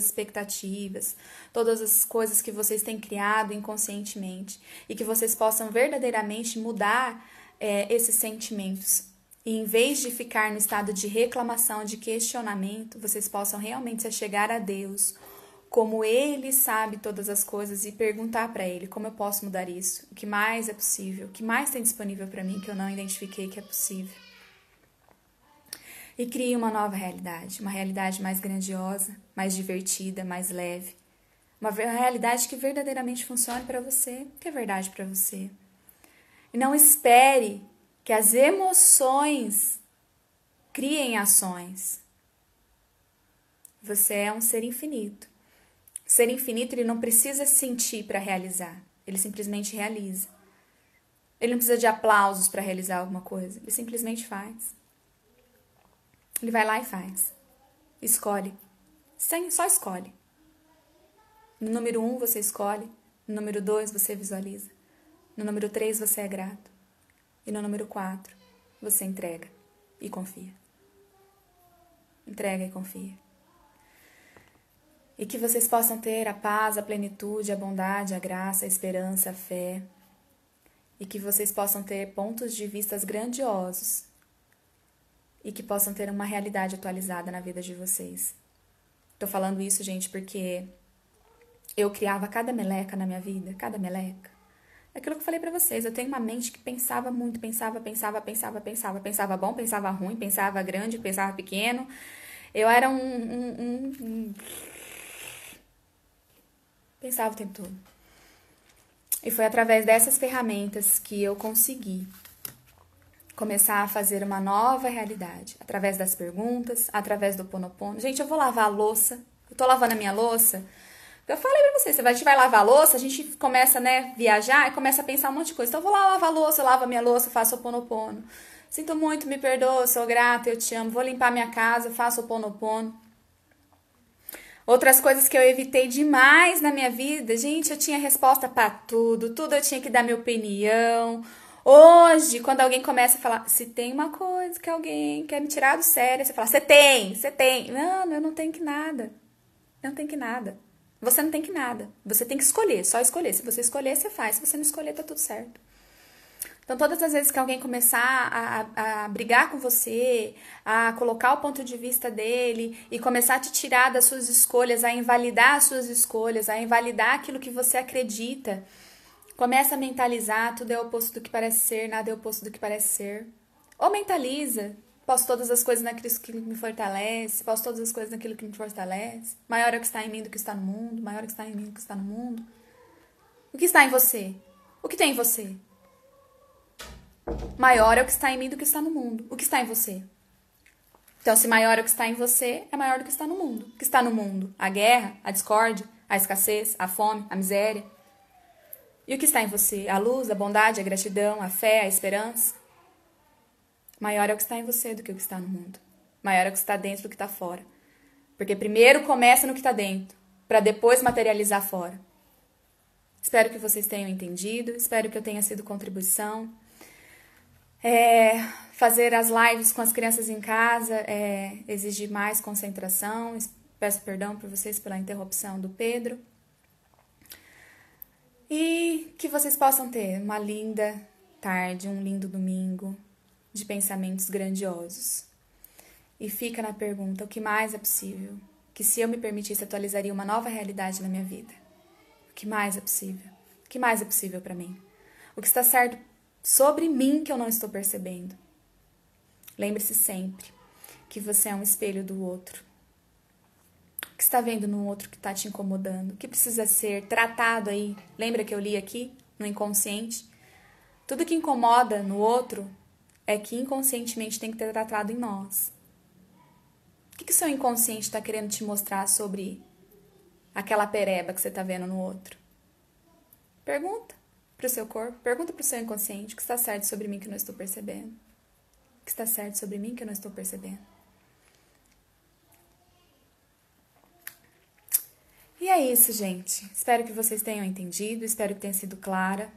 Speaker 1: expectativas, todas as coisas que vocês têm criado inconscientemente, e que vocês possam verdadeiramente mudar esses sentimentos. E em vez de ficar no estado de reclamação, de questionamento, vocês possam realmente se achegar a Deus como Ele sabe todas as coisas e perguntar para Ele como eu posso mudar isso, o que mais é possível, o que mais tem disponível para mim que eu não identifiquei que é possível. E crie uma nova realidade, uma realidade mais grandiosa, mais divertida, mais leve. Uma realidade que verdadeiramente funcione para você, que é verdade para você. E não espere que as emoções criem ações. Você é um ser infinito. O ser infinito, ele não precisa sentir para realizar. Ele simplesmente realiza. Ele não precisa de aplausos para realizar alguma coisa. Ele simplesmente faz. Ele vai lá e faz. Escolhe. Só escolhe. No número 1 você escolhe. No número 2 você visualiza. No número 3 você é grato. E no número 4 você entrega e confia. Entrega e confia. E que vocês possam ter a paz, a plenitude, a bondade, a graça, a esperança, a fé. E que vocês possam ter pontos de vista grandiosos. E que possam ter uma realidade atualizada na vida de vocês. Tô falando isso, gente, porque eu criava cada meleca na minha vida, cada meleca. É aquilo que eu falei pra vocês, eu tenho uma mente que pensava muito, pensava bom, pensava ruim, pensava grande, pensava pequeno. Eu era pensava o tempo todo. E foi através dessas ferramentas que eu consegui começar a fazer uma nova realidade. Através das perguntas, através do Ho'oponopono. Gente, eu vou lavar a louça. Eu tô lavando a minha louça. Eu falei pra você, a gente vai lavar a louça, a gente começa, viajar e começa a pensar um monte de coisa. Então eu vou lá lavar a louça, eu lavo a minha louça, faço o Ho'oponopono. Sinto muito, me perdoa, sou grata, eu te amo. Vou limpar minha casa, faço o Ho'oponopono. Outras coisas que eu evitei demais na minha vida, gente, eu tinha resposta pra tudo eu tinha que dar minha opinião. Hoje, quando alguém começa a falar, se tem uma coisa que alguém quer me tirar do sério, você fala, você tem. Não, eu não tenho que nada. Eu não tenho que nada. Você não tem que nada. Você tem que escolher, só escolher. Se você escolher, você faz. Se você não escolher, tá tudo certo. Então, todas as vezes que alguém começar a brigar com você, a colocar o ponto de vista dele e começar a te tirar das suas escolhas, a invalidar as suas escolhas, a invalidar aquilo que você acredita, começa a mentalizar, tudo é o oposto do que parece ser, nada é o oposto do que parece ser. Ou mentaliza, posso todas as coisas naquilo que me fortalece, posso todas as coisas naquilo que me fortalece. Maior é o que está em mim do que está no mundo, maior é o que está em mim do que está no mundo. O que está em você? O que tem em você? Maior é o que está em mim do que está no mundo. O que está em você? Então, se maior é o que está em você, é maior do que está no mundo. O que está no mundo? A guerra, a discórdia, a escassez, a fome, a miséria. E o que está em você? A luz, a bondade, a gratidão, a fé, a esperança. Maior é o que está em você do que o que está no mundo. Maior é o que está dentro do que está fora. Porque primeiro começa no que está dentro, para depois materializar fora. Espero que vocês tenham entendido, espero que eu tenha sido contribuição. Fazer as lives com as crianças em casa exige mais concentração. Peço perdão por vocês pela interrupção do Pedro. E que vocês possam ter uma linda tarde, um lindo domingo de pensamentos grandiosos. E fica na pergunta, o que mais é possível? Que se eu me permitisse, atualizaria uma nova realidade na minha vida. O que mais é possível? O que mais é possível para mim? O que está certo sobre mim que eu não estou percebendo? Lembre-se sempre que você é um espelho do outro. O que está vendo no outro que está te incomodando? O que precisa ser tratado aí? Lembra que eu li aqui no inconsciente? Tudo que incomoda no outro é que inconscientemente tem que ter tratado em nós. O que o seu inconsciente está querendo te mostrar sobre aquela pereba que você está vendo no outro? Pergunta para o seu corpo, pergunta para o seu inconsciente o que está certo sobre mim que eu não estou percebendo. O que está certo sobre mim que eu não estou percebendo. E é isso, gente. Espero que vocês tenham entendido, espero que tenha sido clara.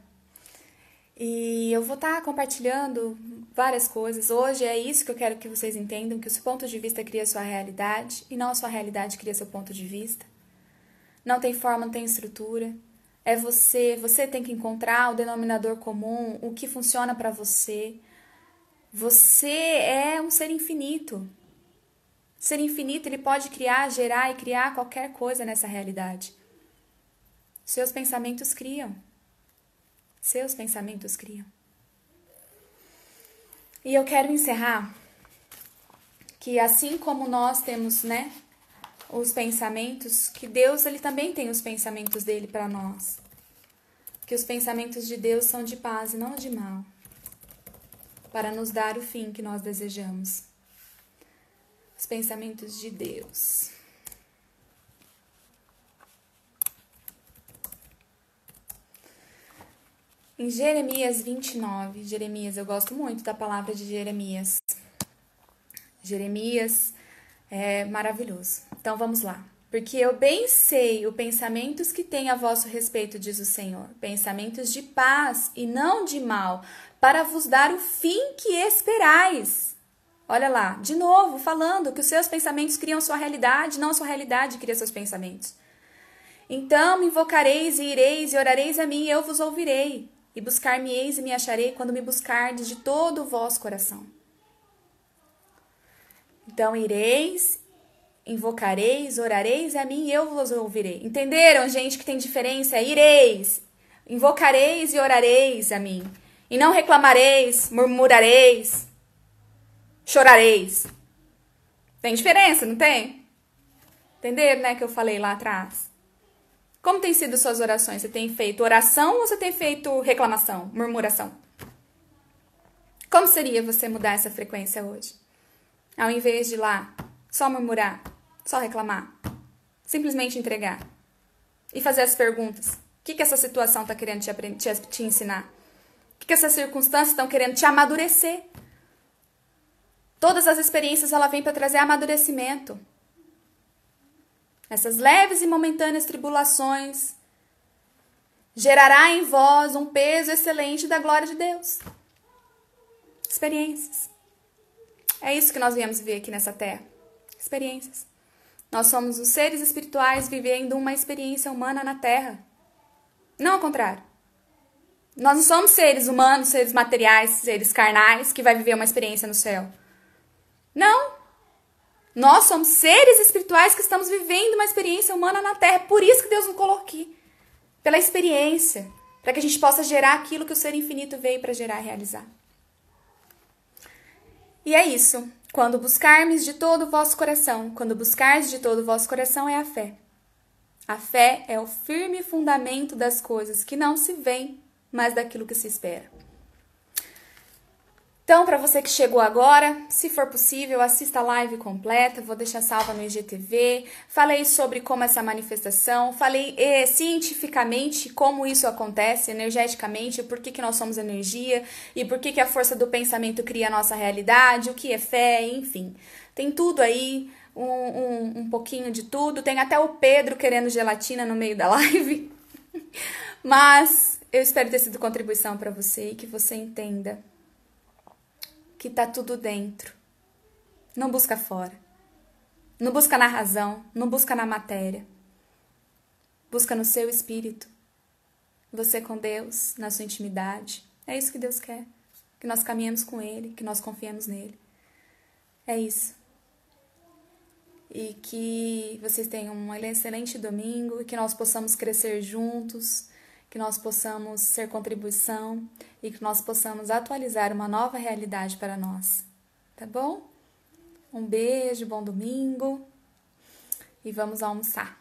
Speaker 1: E eu vou estar compartilhando várias coisas. Hoje é isso que eu quero que vocês entendam, que o seu ponto de vista cria a sua realidade e não a sua realidade cria seu ponto de vista. Não tem forma, não tem estrutura. É você tem que encontrar o denominador comum, o que funciona para você. Você é um ser infinito. O ser infinito, ele pode criar, gerar e criar qualquer coisa nessa realidade. Seus pensamentos criam. Seus pensamentos criam. E eu quero encerrar que assim como nós temos, os pensamentos, que Deus, ele também tem os pensamentos dele para nós. Que os pensamentos de Deus são de paz e não de mal, para nos dar o fim que nós desejamos. Os pensamentos de Deus. Em Jeremias 29, eu gosto muito da palavra de Jeremias. Jeremias é maravilhoso. Então vamos lá. Porque eu bem sei os pensamentos que tenho a vosso respeito, diz o Senhor. Pensamentos de paz e não de mal, para vos dar o fim que esperais. Olha lá, de novo, falando que os seus pensamentos criam sua realidade, não a sua realidade cria seus pensamentos. Então me invocareis e ireis e orareis a mim e eu vos ouvirei. E buscar-me-eis e me acharei quando me buscardes de todo o vosso coração. Então ireis, invocareis, orareis a mim e eu vos ouvirei. Entenderam, gente, que tem diferença? Ireis, invocareis e orareis a mim. E não reclamareis, murmurareis, chorareis. Tem diferença, não tem? Entenderam, que eu falei lá atrás? Como tem sido suas orações? Você tem feito oração ou você tem feito reclamação, murmuração? Como seria você mudar essa frequência hoje? Ao invés de ir lá, só murmurar, só reclamar, simplesmente entregar e fazer as perguntas. O que essa situação está querendo te ensinar? O que essas circunstâncias estão querendo te amadurecer? Todas as experiências ela vem para trazer amadurecimento. Essas leves e momentâneas tribulações gerará em vós um peso excelente da glória de Deus. Experiências. É isso que nós viemos ver aqui nessa terra. Experiências. Nós somos os seres espirituais vivendo uma experiência humana na terra. Não ao contrário. Nós não somos seres humanos, seres materiais, seres carnais que vai viver uma experiência no céu. Não. Nós somos seres espirituais que estamos vivendo uma experiência humana na Terra. Por isso que Deus nos colocou aqui. Pela experiência. Para que a gente possa gerar aquilo que o Ser Infinito veio para gerar e realizar. E é isso. Quando buscarmos de todo o vosso coração. Quando buscardes de todo o vosso coração é a fé. A fé é o firme fundamento das coisas que não se veem, mas daquilo que se espera. Então, para você que chegou agora, se for possível, assista a live completa, vou deixar salva no IGTV. Falei sobre como essa manifestação, falei cientificamente como isso acontece, energeticamente, por que nós somos energia e por que a força do pensamento cria a nossa realidade, o que é fé, enfim. Tem tudo aí, um pouquinho de tudo. Tem até o Pedro querendo gelatina no meio da live. Mas eu espero ter sido contribuição para você e que você entenda que tá tudo dentro. Não busca fora. Não busca na razão, não busca na matéria. Busca no seu espírito. Você com Deus, na sua intimidade. É isso que Deus quer. Que nós caminhemos com Ele, que nós confiemos nele. É isso. E que vocês tenham um excelente domingo e que nós possamos crescer juntos, que nós possamos ser contribuição e que nós possamos atualizar uma nova realidade para nós. Tá bom? Um beijo, bom domingo e vamos almoçar.